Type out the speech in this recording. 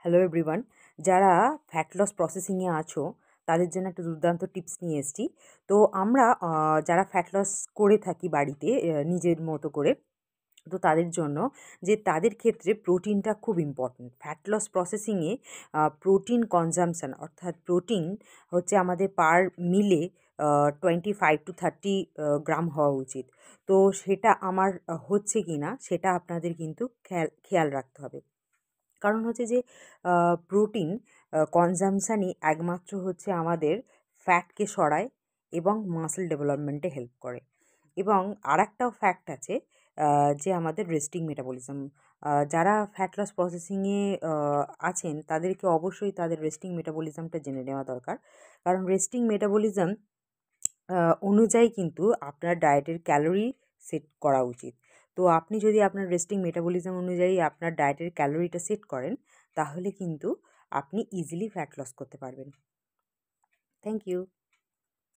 Hello everyone, যারা fat loss প্রসেসিংয়ে আছো তাদের জন্য একটা দুর্দান্ত টিপস নিয়ে এসেছি। তো আমরা যারা ফ্যাট লস করে থাকি বাড়িতে নিজের মতো করে, তো তাদের জন্য যে তাদের ক্ষেত্রে প্রোটিনটা খুব ইম্পর্ট্যান্ট। ফ্যাট লস প্রসেসিংয়ে প্রোটিন কনজাম্পশন অর্থাৎ প্রোটিন হচ্ছে আমাদের পার মিলে 25 to 30 গ্রাম হওয়া উচিত। তো সেটা আমার হচ্ছে কি না সেটা আপনাদের কিন্তু খেয়াল রাখতে হবে। কারণ হচ্ছে যে প্রোটিন কনজাম্পশানই একমাত্র হচ্ছে আমাদের ফ্যাটকে সরায় এবং মাসল ডেভেলপমেন্টে হেল্প করে। এবং আরেকটাও ফ্যাক্ট আছে, যে আমাদের রেস্টিং মেটাবলিজম, যারা ফ্যাট লস প্রসেসিংয়ে আছেন তাদেরকে অবশ্যই তাদের রেস্টিং মেটাবলিজমটা জেনে নেওয়া দরকার। কারণ রেস্টিং মেটাবলিজম অনুযায়ী কিন্তু আপনার ডায়েটের ক্যালোরি সেট করা উচিত। তো আপনি যদি আপনার রেস্টিং মেটাবলিজম অনুযায়ী আপনার ডায়েটের ক্যালোরিটা সেট করেন, তাহলে কিন্তু আপনি ইজিলি ফ্যাট লস করতে পারবেন। Thank you.